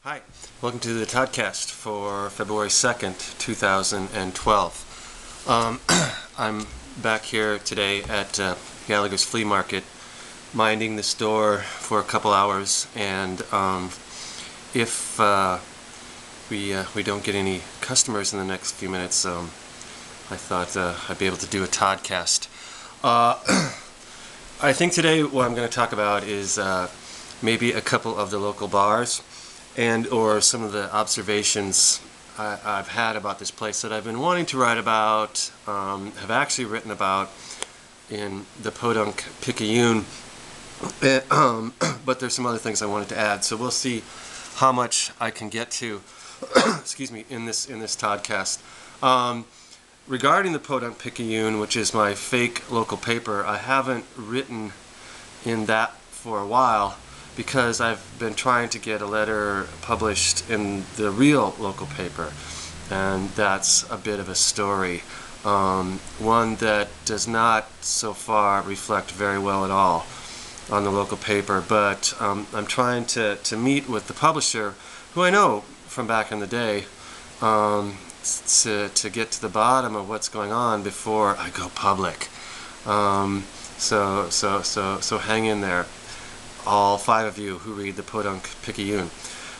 Hi, welcome to the Toddcast for February 2nd, 2012. I'm back here today at Gallagher's Flea Market, minding the store for a couple hours, and if we don't get any customers in the next few minutes, I thought I'd be able to do a Toddcast. I think today what I'm going to talk about is maybe a couple of the local bars and or some of the observations I've had about this place that I've been wanting to write about, have actually written about in the Podunk Picayune, but there's some other things I wanted to add, so we'll see how much I can get to excuse me, in this Toddcast. Regarding the Podunk Picayune, which is my fake local paper, I haven't written in that for a while because I've been trying to get a letter published in the real local paper, and that's a bit of a story. One that does not so far reflect very well at all on the local paper, but I'm trying to meet with the publisher, who I know from back in the day, to get to the bottom of what's going on before I go public. So hang in there, all 5 of you who read the Podunk Picayune.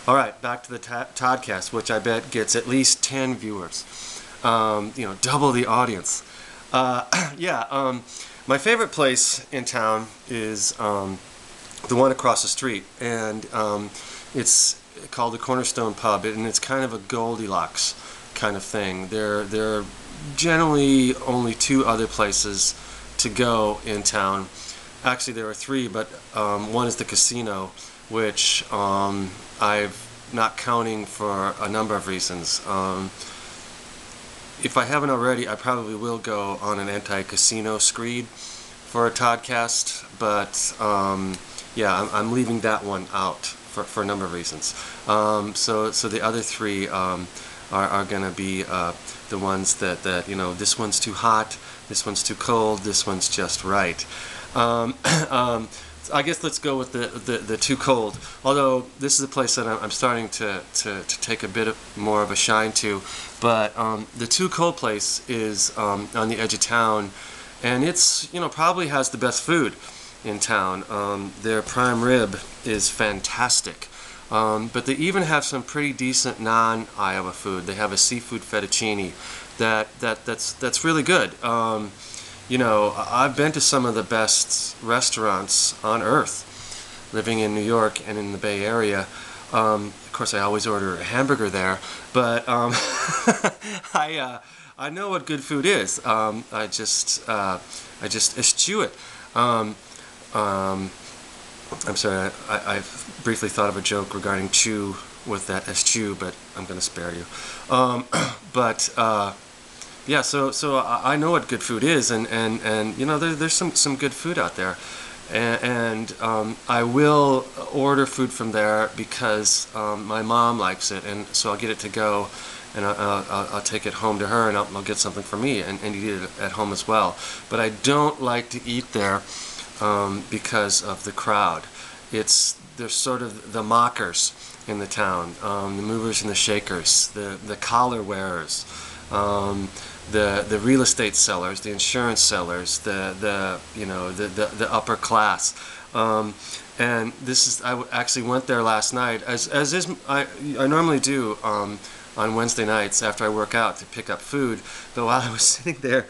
Alright, back to the Toddcast, which I bet gets at least 10 viewers. Double the audience. My favorite place in town is the one across the street, and it's called the Cornerstone Pub, and it's kind of a Goldilocks kind of thing. There are generally only 2 other places to go in town. Actually, there are 3, but one is the casino, which I've not counting for a number of reasons. If I haven't already, I probably will go on an anti-casino screed for a Toddcast, but I'm leaving that one out for a number of reasons. So the other 3 are going to be the ones that this one's too hot, this one's too cold, this one's just right. I guess let's go with the too cold. Although this is a place that I'm starting to take a bit more of a shine to, but the too cold place is on the edge of town, and it's probably has the best food in town. Their prime rib is fantastic. But they even have some pretty decent non-Iowa food. They have a seafood fettuccine that's really good. I've been to some of the best restaurants on earth, living in New York and in the Bay Area. Of course, I always order a hamburger there, but I know what good food is. I just eschew it. I'm sorry, I briefly thought of a joke regarding chew with that eschew, but I'm going to spare you. So I know what good food is, and there's some good food out there, and I will order food from there because my mom likes it, and so I'll get it to go, and I'll take it home to her, and I'll get something for me and eat it at home as well. But I don't like to eat there because of the crowd. They're sort of the mockers in the town, the movers and the shakers, the collar wearers, the real estate sellers, the insurance sellers, the upper class. And this is, I actually went there last night, as is I normally do on Wednesday nights after I work out to pick up food. But while I was sitting there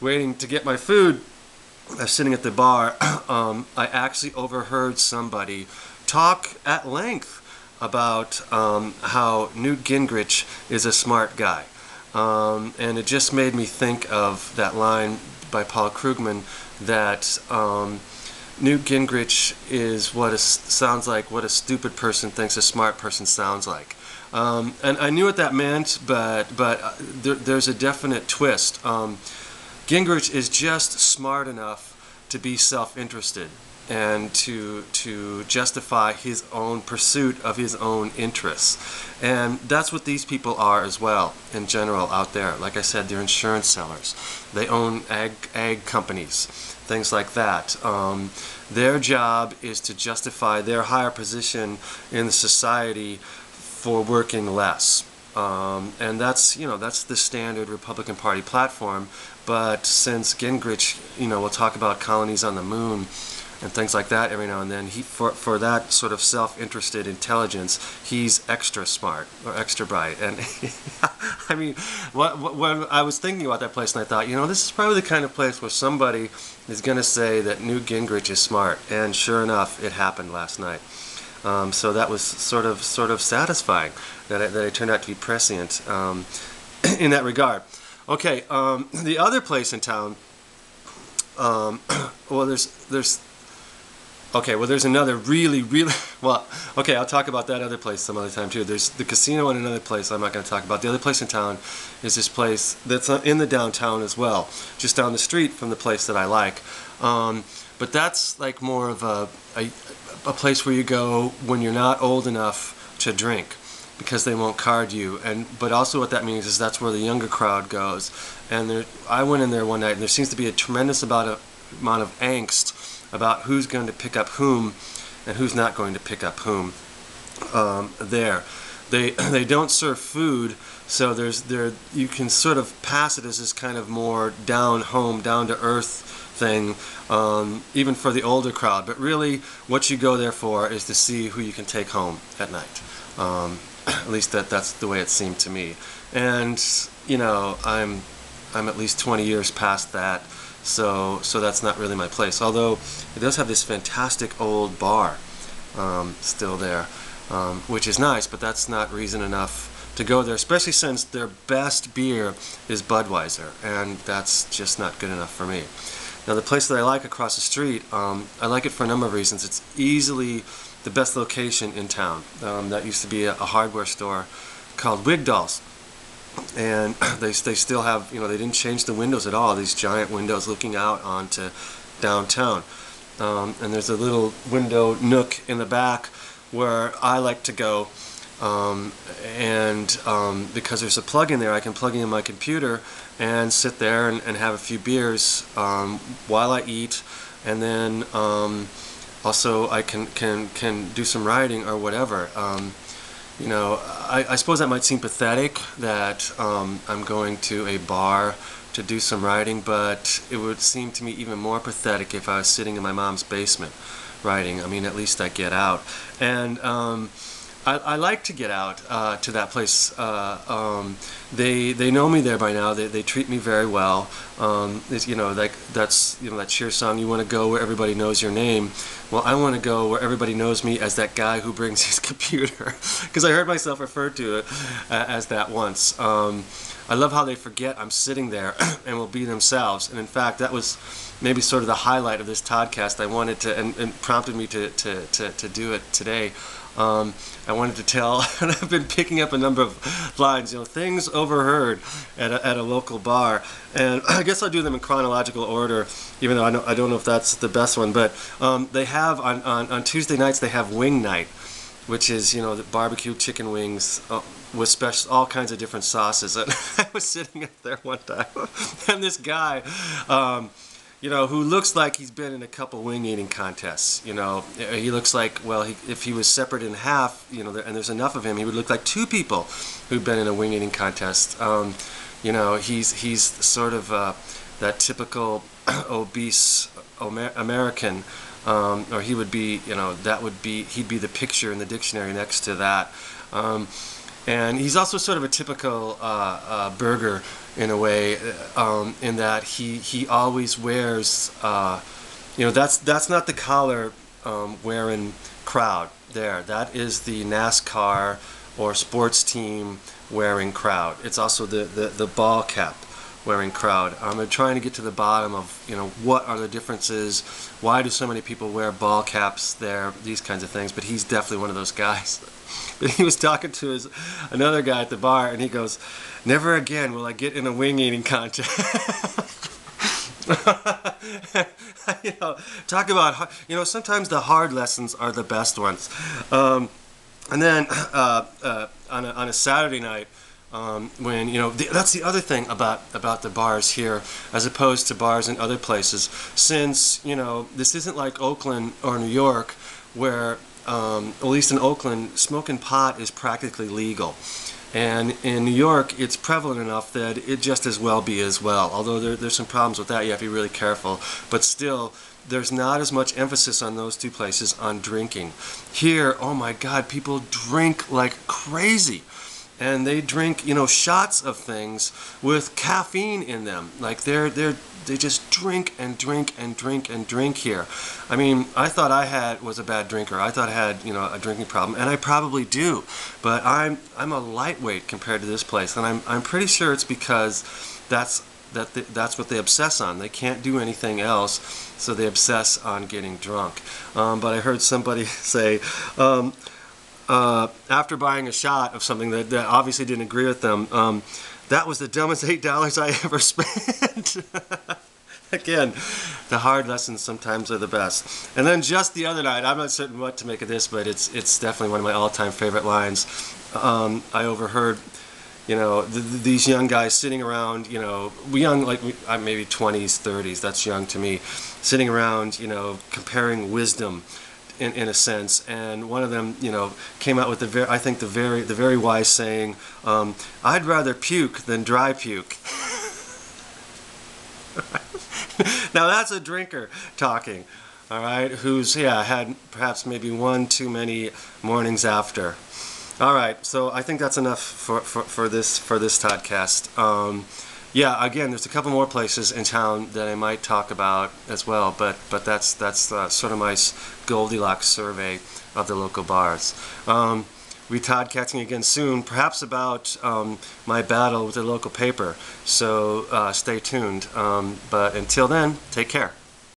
waiting to get my food, I was sitting at the bar, I actually overheard somebody talk at length about how Newt Gingrich is a smart guy. And it just made me think of that line by Paul Krugman that Newt Gingrich is sounds like what a stupid person thinks a smart person sounds like. And I knew what that meant, but there's a definite twist. Gingrich is just smart enough to be self-interested and to justify his own pursuit of his own interests. And that's what these people are as well, in general, out there. Like I said, they're insurance sellers. They own ag companies, things like that. Their job is to justify their higher position in the society for working less. And that's, that's the standard Republican Party platform. But since Gingrich, will talk about colonies on the moon and things like that every now and then, for that sort of self-interested intelligence, he's extra smart or extra bright. And I mean, when I was thinking about that place, and I thought, this is probably the kind of place where somebody is going to say that Newt Gingrich is smart. And sure enough, it happened last night. So that was sort of satisfying that I turned out to be prescient in that regard. Okay, the other place in town. Well, there's another really well. Okay, I'll talk about that other place some other time too. There's the casino in another place I'm not going to talk about. The other place in town is this place that's in the downtown as well, just down the street from the place that I like. But that's like more of a place where you go when you're not old enough to drink, because they won't card you. But also what that means is that's where the younger crowd goes. And I went in there one night, and there seems to be a tremendous amount of angst about who's going to pick up whom and who's not going to pick up whom there. They don't serve food, so you can sort of pass it as this kind of more down-home, down-to-earth thing, even for the older crowd. But really, what you go there for is to see who you can take home at night. At least that's the way it seemed to me. And I'm at least 20 years past that, so that's not really my place. Although it does have this fantastic old bar still there, which is nice, but that's not reason enough to go there, especially since their best beer is Budweiser, and that's just not good enough for me. Now, the place that I like across the street, I like it for a number of reasons. It's easily the best location in town. That used to be a hardware store called Wigdall's, and they still have, they didn't change the windows at all, these giant windows looking out onto downtown. And there's a little window nook in the back where I like to go, because there's a plug in there, I can plug in my computer and sit there and have a few beers while I eat, and then also I can do some writing or whatever. I suppose that might seem pathetic that I'm going to a bar to do some writing, but it would seem to me even more pathetic if I was sitting in my mom's basement writing. I mean, at least I get out. And I like to get out to that place. They know me there by now. They treat me very well. That's that Cher song, "You want to go where everybody knows your name." Well, I want to go where everybody knows me as that guy who brings his computer, because I heard myself referred to it as that once. I love how they forget I'm sitting there and will be themselves. And in fact, that was maybe sort of the highlight of this Toddcast. I wanted to, and prompted me to do it today. I wanted to tell, and I've been picking up a number of lines, things overheard at a local bar, and I guess I'll do them in chronological order, even though I don't know if that's the best one. But they have on Tuesday nights they have wing night, which is the barbecue chicken wings with all kinds of different sauces. And I was sitting up there one time, and this guy. Who looks like he's been in a couple wing eating contests. He looks like, well, if he was separate in half, and there's enough of him, he would look like two people who've been in a wing eating contest. He's sort of that typical obese American, or he would be, he'd be the picture in the dictionary next to that. And he's also sort of a typical burger in a way, in that he always wears, that's not the collar wearing crowd there. That is the NASCAR or sports team wearing crowd. It's also the ball cap wearing crowd. I'm trying to get to the bottom of, what are the differences, why do so many people wear ball caps there, these kinds of things, but he's definitely one of those guys. But he was talking to another guy at the bar, and he goes, "Never again will I get in a wing eating contest." Talk about, sometimes the hard lessons are the best ones. And then on a Saturday night, when that's the other thing about the bars here as opposed to bars in other places, since this isn't like Oakland or New York where at least in Oakland, smoking pot is practically legal. And in New York, it's prevalent enough that it just as well be as well. Although there's some problems with that, you have to be really careful. But still, there's not as much emphasis on those two places on drinking. Here, oh my God, people drink like crazy. And they drink, shots of things with caffeine in them. Like they just drink and drink and drink and drink here. I mean, I thought was a bad drinker. I thought I had, a drinking problem, and I probably do. But I'm a lightweight compared to this place, and I'm pretty sure it's because that's what they obsess on. They can't do anything else, so they obsess on getting drunk. But I heard somebody say, after buying a shot of something that obviously didn't agree with them, that was the dumbest $8 I ever spent. Again, the hard lessons sometimes are the best. And then just the other night, I'm not certain what to make of this, but it's definitely one of my all-time favorite lines. I overheard, these young guys sitting around, young, like maybe 20s, 30s, that's young to me, sitting around, comparing wisdom. In a sense, and one of them, came out with the very wise saying, "I'd rather puke than dry puke." Now that's a drinker talking, all right, who's had perhaps maybe one too many mornings after. All right, so I think that's enough for this Toddcast. Yeah, again, there's a couple more places in town that I might talk about as well, but that's sort of my Goldilocks survey of the local bars. We Toddcasting again soon, perhaps about my battle with the local paper. So stay tuned. But until then, take care.